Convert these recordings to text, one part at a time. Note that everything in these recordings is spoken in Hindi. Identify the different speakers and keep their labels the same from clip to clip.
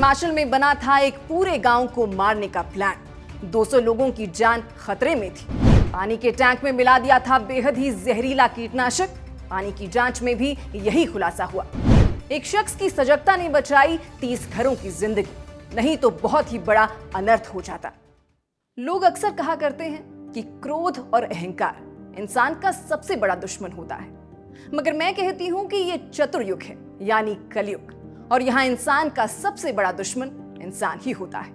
Speaker 1: हिमाचल में बना था एक पूरे गांव को मारने का प्लान। 200 लोगों की जान खतरे में थी। पानी के टैंक में मिला दिया था बेहद ही जहरीला कीटनाशक। पानी की जांच में भी यही खुलासा हुआ। एक शख्स की सजगता ने बचाई 30 घरों की जिंदगी, नहीं तो बहुत ही बड़ा अनर्थ हो जाता। लोग अक्सर कहा करते हैं कि क्रोध और अहंकार इंसान का सबसे बड़ा दुश्मन होता है, मगर मैं कहती हूं कि ये चतुर्युग है, यानी कलयुग, और यहां इंसान का सबसे बड़ा दुश्मन इंसान ही होता है।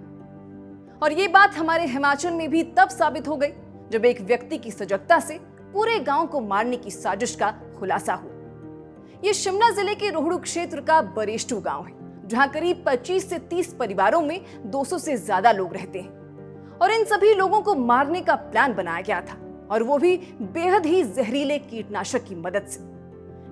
Speaker 1: और ये बात हमारे हिमाचल में भी तब साबित हो गई जब एक व्यक्ति की सजगता से पूरे गांव को मारने की साजिश का खुलासा हुआ। ये शिमला जिले के रोहड़ू क्षेत्र का बरेष्टू गांव है, जहां करीब 25 से 30 परिवारों में 200 से ज्यादा लोग रहते हैं। और इन सभी लोगों को मारने का प्लान बनाया गया था, और वो भी बेहद ही जहरीले कीटनाशक की मदद से।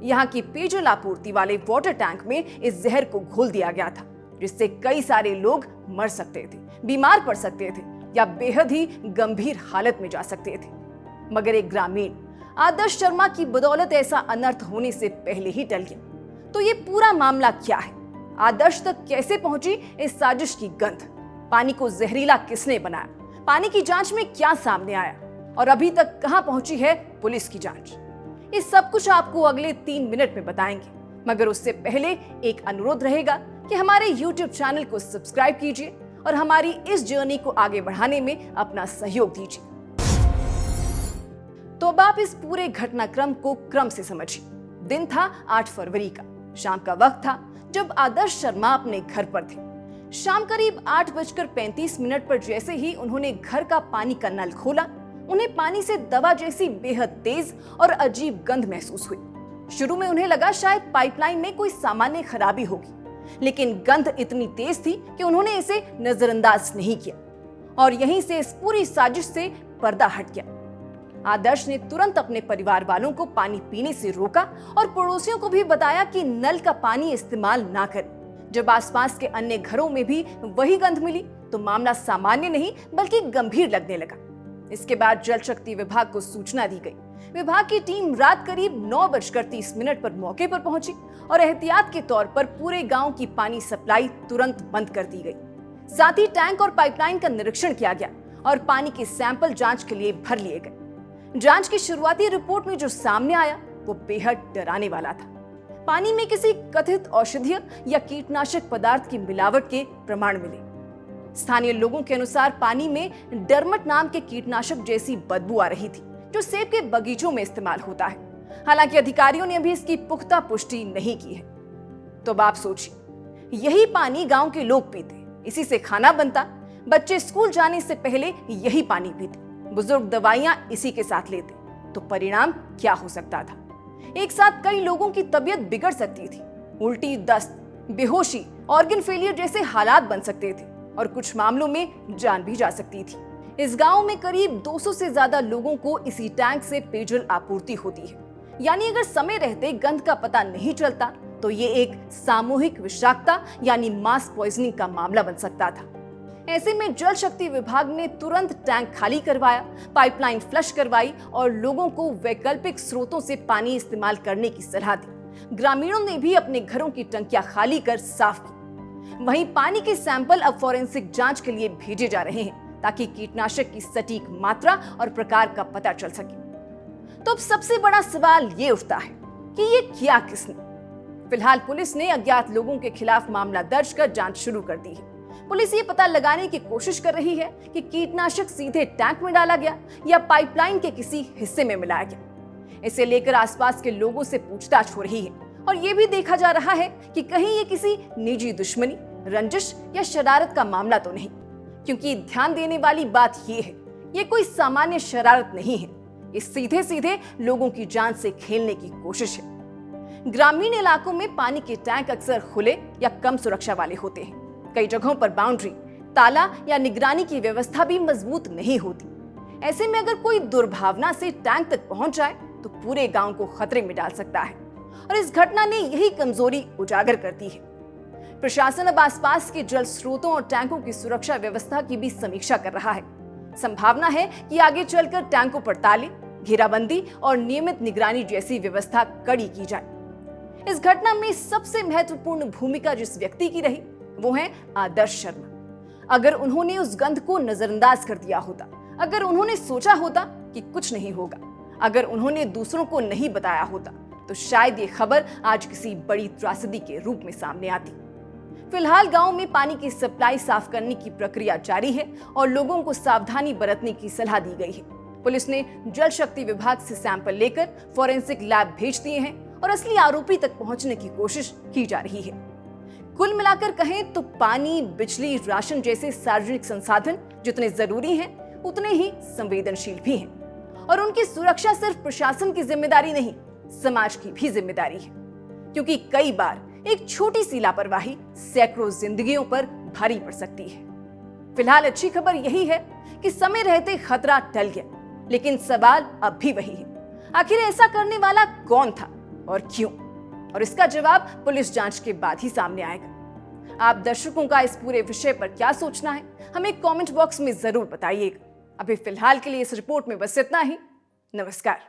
Speaker 1: यहाँ की पेयजल आपूर्ति वाले वाटर टैंक में इस जहर को घोल दिया गया था, जिससे कई सारे लोग मर सकते थे, बीमार पड़ सकते थे या बेहद ही गंभीर हालत में जा सकते थे। मगर एक ग्रामीण आदर्श शर्मा की बदौलत ऐसा अनर्थ होने से पहले ही टल गया। तो ये पूरा मामला क्या है? आदर्श तक कैसे पहुंची इस साजिश की गंध? पानी को जहरीला किसने बनाया? पानी की जांच में क्या सामने आया? और अभी तक कहां पहुंची है पुलिस की जांच? ये सब कुछ आपको अगले 3 मिनट में बताएंगे, मगर उससे पहले एक अनुरोध रहेगा कि हमारे YouTube चैनल को सब्सक्राइब कीजिए और हमारी इस जर्नी को आगे बढ़ाने में अपना सहयोग दीजिए। तो अब आप इस पूरे घटनाक्रम को क्रम से समझिए। दिन था 8 फरवरी का, शाम का वक्त था जब आदर्श शर्मा अपने घर पर थे। शाम करीब 8:35 पर जैसे ही उन्होंने घर का पानी का नल खोला, उन्हें पानी से दवा जैसी बेहद तेज और अजीब गंध महसूस हुई। शुरू में उन्हें लगा शायद पाइपलाइन में कोई सामान्य खराबी होगी, लेकिन गंध इतनी तेज थी कि उन्होंने इसे नजरअंदाज नहीं किया, और यहीं से इस पूरी साजिश से पर्दा हट गया। आदर्श ने तुरंत अपने परिवार वालों को पानी पीने से रोका और पड़ोसियों को भी बताया कि नल का पानी इस्तेमाल ना करें। जब आसपास के अन्य घरों में भी वही गंध मिली तो मामला सामान्य नहीं बल्कि गंभीर लगने लगा। इसके बाद जल शक्ति विभाग को सूचना दी गई। विभाग की टीम रात करीब 9:30 पर मौके पर पहुंची और एहतियात के तौर पर पूरे गांव की पानी सप्लाई तुरंत बंद कर दी गई। साथ ही टैंक और पाइपलाइन का निरीक्षण किया गया और पानी के सैंपल जांच के लिए भर लिए गए। जांच की शुरुआती रिपोर्ट में जो सामने आया वो बेहद डराने वाला था। पानी में किसी कथित औषधीय या कीटनाशक पदार्थ की मिलावट के प्रमाण मिले। स्थानीय लोगों के अनुसार पानी में डर्मट नाम के कीटनाशक जैसी बदबू आ रही थी, जो सेब के बगीचों में इस्तेमाल होता है। हालांकि अधिकारियों ने अभी इसकी पुख्ता पुष्टि नहीं की है। तो अब आप सोचिए, यही पानी गांव के लोग पीते, इसी से खाना बनता, बच्चे स्कूल जाने से पहले यही पानी पीते, बुजुर्ग दवाइयां इसी के साथ लेते, तो परिणाम क्या हो सकता था? एक साथ कई लोगों की तबीयत बिगड़ सकती थी। उल्टी, दस्त, बेहोशी, ऑर्गन फेलियर जैसे हालात बन सकते थे और कुछ मामलों में जान भी जा सकती थी। इस गांव में करीब 200 से ज्यादा लोगों को इसी टैंक से पेयजल आपूर्ति होती है। यानी अगर समय रहते गंध का पता नहीं चलता तो ये एक सामूहिक विषाक्तता यानी मास पॉइजनिंग का मामला बन सकता था। ऐसे में जल शक्ति विभाग ने तुरंत टैंक खाली करवाया, पाइपलाइन फ्लश करवाई और लोगों को वैकल्पिक स्रोतों से पानी इस्तेमाल करने की सलाह दी। ग्रामीणों ने भी अपने घरों की टंकियां खाली कर साफ की। वहीं पानी के सैंपल अब फॉरेंसिक जांच के लिए भेजे जा रहे हैं, ताकि कीटनाशक की सटीक मात्रा और प्रकार का पता चल सके। तो अब सबसे बड़ा सवाल ये उठता है कि ये किया किसने? फिलहाल पुलिस ने अज्ञात लोगों के खिलाफ मामला दर्ज कर जांच शुरू कर दी है। पुलिस ये पता लगाने की कोशिश कर रही है कि कीटनाशक सीधे टैंक में डाला गया या पाइपलाइन के किसी हिस्से में मिलाया गया। इसे लेकर आसपास के लोगों से पूछताछ हो रही है और ये भी देखा जा रहा है कि कहीं ये किसी निजी दुश्मनी, रंजिश या शरारत का मामला तो नहीं। क्योंकि ध्यान देने वाली बात ये है, ये कोई सामान्य शरारत नहीं है, ये सीधे सीधे लोगों की जान से खेलने की कोशिश है। ग्रामीण इलाकों में पानी के टैंक अक्सर खुले या कम सुरक्षा वाले होते हैं। कई जगहों पर बाउंड्री, ताला या निगरानी की व्यवस्था भी मजबूत नहीं होती। ऐसे में अगर कोई दुर्भावना से टैंक तक पहुंच जाए तो पूरे गांव को खतरे में डाल सकता है, और इस घटना ने यही कमजोरी उजागर करती है। प्रशासन अब आसपास के जल स्रोतों और टैंकों की सुरक्षा व्यवस्था की भी समीक्षा कर रहा है। संभावना है कि आगे चलकर टैंकों पर ताले, घेराबंदी और नियमित निगरानी जैसी व्यवस्था कड़ी की जाए। इस घटना में सबसे महत्वपूर्ण भूमिका जिस व्यक्ति की रही वो हैं आदर्श शर्मा। अगर उन्होंने उस गंध को नजरअंदाज कर दिया होता, अगर उन्होंने सोचा होता कि कुछ नहीं होगा, अगर उन्होंने दूसरों को नहीं बताया होता, तो शायद ये खबर आज किसी बड़ी त्रासदी के रूप में सामने आती। फिलहाल गांव में पानी की सप्लाई साफ करने की प्रक्रिया जारी है और लोगों को सावधानी बरतने की सलाह दी गई है। पुलिस ने जल शक्ति विभाग से सैंपल लेकर फॉरेंसिक लैब भेज दिए हैं और असली आरोपी तक पहुंचने की कोशिश की जा रही है। कुल मिलाकर कहें तो पानी, बिजली, राशन जैसे सार्वजनिक संसाधन जितने जरूरी हैं, उतने ही संवेदनशील भी हैं और उनकी सुरक्षा सिर्फ प्रशासन की जिम्मेदारी नहीं, समाज की भी जिम्मेदारी है, क्योंकि कई बार एक छोटी सी लापरवाही सैकड़ों जिंदगियों पर भारी पड़ सकती है। फिलहाल अच्छी खबर यही है कि समय रहते खतरा टल गया, लेकिन सवाल अब भी वही है, आखिर ऐसा करने वाला कौन था और क्यों? और इसका जवाब पुलिस जांच के बाद ही सामने आएगा। आप दर्शकों का इस पूरे विषय पर क्या सोचना है, हमें कमेंट बॉक्स में जरूर बताइएगा। अभी फिलहाल के लिए इस रिपोर्ट में बस इतना ही। नमस्कार।